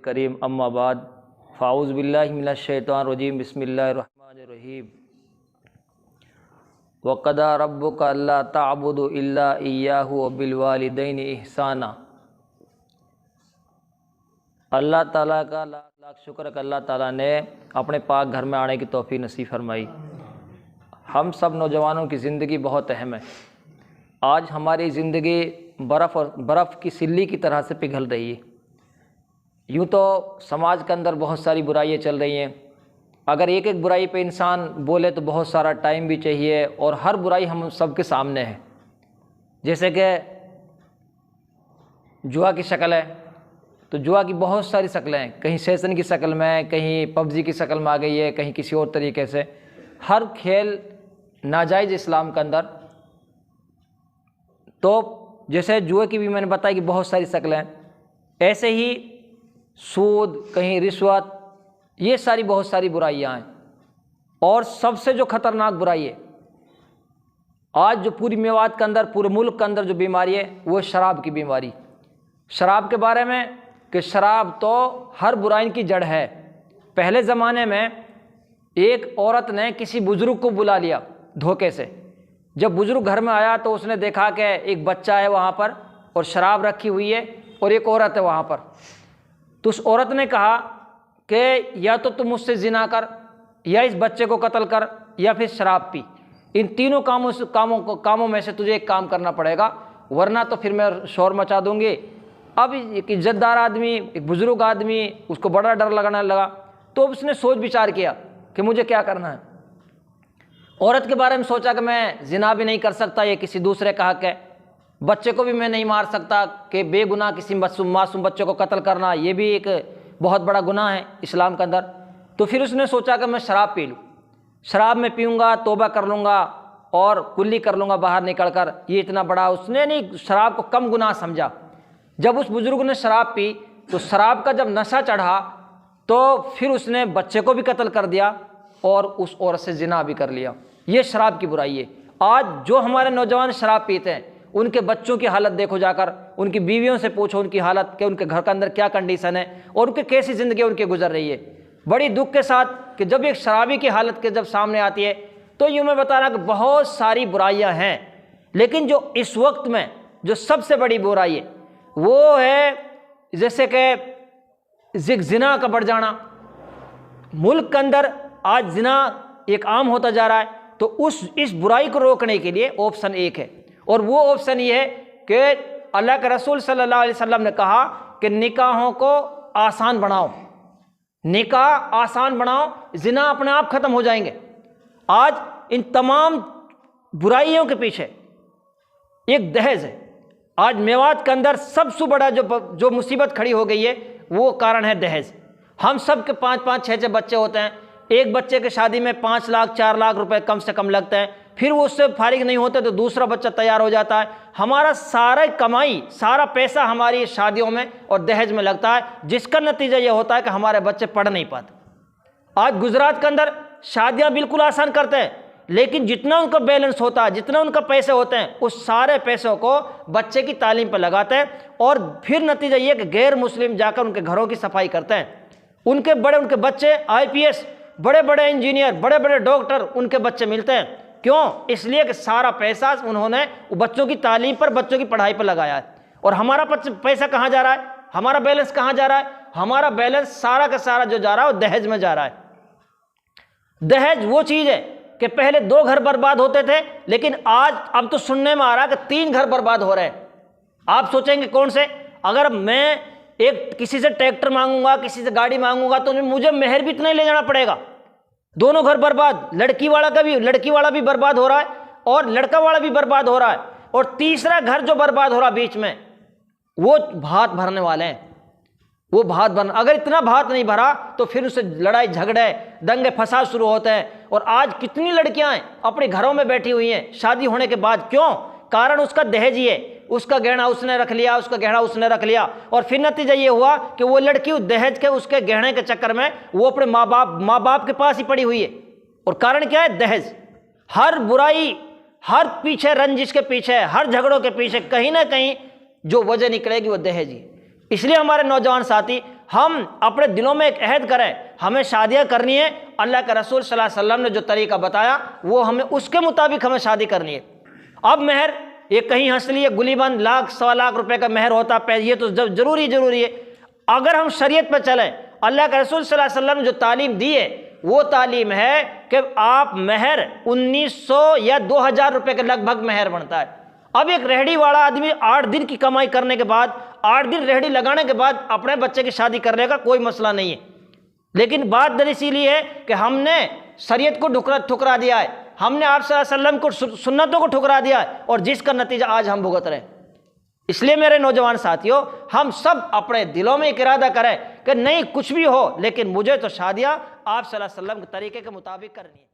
کریم اما بعد فاعوذ باللہ من الشیطان الرجیم بسم اللہ الرحمن الرحیم وَقَضَىٰ رَبُّكَ أَلَّا تَعْبُدُوا إِلَّا إِيَّاهُ وَبِالْوَالِدَيْنِ إِحْسَانًا۔ اللہ تعالیٰ کا لاکھ لاکھ شکر ہے کہ اللہ تعالیٰ نے اپنے پاک گھر میں آنے کی توفیق نصیب فرمائی۔ ہم سب نوجوانوں کی زندگی بہت اہم ہے۔ آج ہماری زندگی برف کی سلی کی طرح سے پگھل رہی ہے۔ یوں تو سماج کے اندر بہت ساری برائیاں چل رہی ہیں، اگر ایک ایک برائی پہ انسان بولے تو بہت سارا ٹائم بھی چاہیے، اور ہر برائی ہم سب کے سامنے ہے۔ جیسے کہ جوا کی شکل ہے تو جوا کی بہت ساری شکلیں ہیں، کہیں سیشن کی شکل میں، کہیں پبجی کی شکل میں آ گئی ہے، کہیں کسی اور طریقے سے۔ ہر کھیل ناجائز اسلام کے اندر۔ تو جیسے جوئے کی بھی میں نے بتایا کہ بہت ساری شکلیں ہیں، ایسے ہی سود، کہیں رشوت، یہ ساری بہت ساری برائیاں ہیں۔ اور سب سے جو خطرناک برائی ہے آج جو پوری میوات کے اندر، پورے ملک کے اندر جو بیماری ہے وہ شراب کی بیماری۔ شراب کے بارے میں کہ شراب تو ہر برائی کی جڑ ہے۔ پہلے زمانے میں ایک عورت نے کسی بزرگ کو بلا لیا دھوکے سے۔ جب بزرگ گھر میں آیا تو اس نے دیکھا کہ ایک بچہ ہے وہاں پر اور شراب رکھی ہوئی ہے اور ایک عورت ہے وہاں پر۔ تو اس عورت نے کہا کہ یا تو تم مجھ سے زنا کر، یا اس بچے کو قتل کر، یا پھر شراب پی۔ ان تینوں کاموں میں سے تجھے ایک کام کرنا پڑے گا، ورنہ تو پھر میں شور مچا دوں گی۔ اب ایک عزت دار آدمی، ایک بزرگ آدمی، اس کو بڑا ڈر لگنے لگا، تو اس نے سوچ بچار کیا کہ مجھے کیا کرنا ہے۔ عورت کے بارے میں سوچا کہ میں زنا بھی نہیں کر سکتا، یہ کسی دوسرے کا حق ہے۔ بچے کو بھی میں نہیں مار سکتا کہ بے گناہ کسی معصوم بچے کو قتل کرنا یہ بھی ایک بہت بڑا گناہ ہے اسلام کے اندر۔ تو پھر اس نے سوچا کہ میں شراب پی لوں، شراب میں پیوں گا، توبہ کر لوں گا اور کلی کر لوں گا باہر نکل کر۔ یہ اتنا بڑا اس نے نہیں شراب کو کم گناہ سمجھا۔ جب اس بزرگ نے شراب پی تو شراب کا جب نشہ چڑھا تو پھر اس نے بچے کو بھی قتل کر دیا اور اس عورت سے زنا بھی کر لیا۔ یہ شراب کی برائی ہے۔ آج جو ہمارے نوجوان شراب پیتے ہیں ان کے بچوں کی حالت دیکھو جا کر، ان کی بیویوں سے پوچھو ان کی حالت کہ ان کے گھر کے اندر کیا کنڈیشن ہے اور ان کی کیسی زندگی ان کی گزر رہی ہے۔ بڑی دکھ کے ساتھ کہ جب ایک شرابی کی حالت کے جب سامنے آتی ہے تو یوں میں بتا رہا کہ بہت ساری برائیاں ہیں، لیکن جو اس وقت میں جو سب سے بڑی برائی ہے وہ ہے جیسے کہ زنا کا بڑھ جانا۔ ملک کے اندر آج زنا ایک عام ہوتا جا رہا ہے، تو اس برائی کو روکنے کے لیے آپشن ایک ہے، اور وہ آپشن یہ ہے کہ اللہ کے رسول صلی اللہ علیہ وسلم نے کہا کہ نکاحوں کو آسان بناؤ، نکاح آسان بناؤ، زنا اپنے آپ ختم ہو جائیں گے۔ آج ان تمام برائیوں کے پیچھے ایک دہیز ہے۔ آج میوات کے اندر سب سے بڑا جو مصیبت کھڑی ہو گئی ہے وہ کارن ہے دہیز۔ ہم سب کے 5-5 6-6 بچے ہوتے ہیں، ایک بچے کی شادی میں 5 لاکھ 4 لاکھ روپے کم سے کم لگتے ہیں، پھر وہ اس سے فارغ نہیں ہوتے تو دوسرا بچہ تیار ہو جاتا ہے۔ ہمارا سارا کمائی، سارا پیسہ ہماری شادیوں میں اور دہیج میں لگتا ہے، جس کا نتیجہ یہ ہوتا ہے کہ ہمارے بچے پڑھ نہیں پاتے۔ آج گجرات کے اندر شادیاں بالکل آسان کرتے ہیں، لیکن جتنا ان کا بیلنس ہوتا ہے، جتنا ان کا پیسے ہوتے ہیں، اس سارے پیسوں کو بچے کی تعلیم پہ لگاتے ہیں، اور پھر نتیجہ یہ کہ غیر مسلم جا کر ان کے گھروں کی صفائی کرتے ہیں۔ ان کے بچے IPS، بڑے بڑے انجینئر، بڑے بڑے ڈاکٹر ان کے بچے ملتے ہیں۔ کیوں؟ اس لیے کہ سارا پیسہ انہوں نے بچوں کی تعلیم پر، بچوں کی پڑھائی پر لگایا ہے۔ اور ہمارا پیسہ کہاں جا رہا ہے؟ ہمارا بیلنس کہاں جا رہا ہے؟ ہمارا بیلنس سارا کا سارا جو جا رہا ہے وہ دہیج میں جا رہا ہے۔ دہیج وہ چیز ہے کہ پہلے 2 گھر برباد ہوتے تھے، لیکن اب تو سننے میں آ رہا ہے کہ 3 گھر برباد ہو رہے ہیں۔ آپ سوچیں گے کون سے؟ اگر میں کسی سے ٹریکٹر مانگوں گا، کسی سے گاڑی مانگوں گا، تو مجھے مہر بھی اتنا ہی لے جانا پڑے گا۔ دونوں گھر برباد، لڑکی والا بھی برباد ہو رہا ہے اور لڑکا والا بھی برباد ہو رہا ہے، اور تیسرا گھر جو برباد ہو رہا ہے بیچ میں وہ بھات بھرنے والے ہیں۔ وہ بھات بھرنا، اگر اتنا بھات نہیں بھرا تو پھر اسے لڑائی جھگڑے، دنگے فساد شروع ہوتے ہیں۔ اور آج کتنی لڑکیاں ہیں اپنے گھروں میں بیٹھی ہوئی ہیں شادی ہونے کے بعد۔ کیوں؟ کارن اس کا دہیج ہی ہے، اس کا گہنا اس نے رکھ لیا، اس کا گہنا اس نے رکھ لیا، اور پھر نتیجہ یہ ہوا کہ وہ لڑکی دہیج کے اس کے گہنے کے چکر میں وہ اپنے ماں باپ کے پاس ہی پڑی ہوئی ہے۔ اور کارن کیا ہے؟ دہیج۔ ہر برائی، ہر پیچھے رنجش کے پیچھے، ہر جھگڑوں کے پیچھے کہیں نہ کہیں جو وجہ نکلے گی وہ دہیج ہی۔ اس لیے ہمارے نوجوان ساتھی ہم اپنے دلوں میں ایک عہد کریں، ہمیں شادیاں کرنی ہے، اللہ کے رسول صلی اللہ علیہ وسلم نے جو طریقہ بتایا وہ ہمیں اس کے مطابق ہمیں شادی کرنی ہے۔ اب مہر یہ کہیں ہنس لیے گلی بند لاکھ سوا لاکھ روپے کا مہر ہوتا ہے، یہ تو ضروری ہے۔ اگر ہم شریعت پہ چلیں، اللہ کے رسول صلی اللہ علیہ وسلم نے جو تعلیم دی ہے وہ تعلیم ہے کہ آپ مہر 1900 یا 2000 روپے کے لگ بھگ مہر بنتا ہے۔ اب ایک ریہڑی والا آدمی 8 دن کی کمائی کرنے کے بعد، 8 دن ریہڑی لگانے کے بعد اپنے بچے کی شادی کرنے کا کوئی مسئلہ نہیں ہے، لیکن بات در اسی لیے ہے کہ ہم نے شریعت کو ٹھکرا دیا ہے، ہم نے آپ صلی اللہ علیہ وسلم کو سنتوں کو ٹھکرا دیا ہے، اور جس کا نتیجہ آج ہم بھگت رہے ہیں۔ اس لیے میرے نوجوان ساتھیوں، ہم سب اپنے دلوں میں ایک ارادہ کریں کہ نہیں کچھ بھی ہو لیکن مجھے تو شادیاں آپ صلی اللہ علیہ وسلم کے طریقے کے مطابق کرنی ہے۔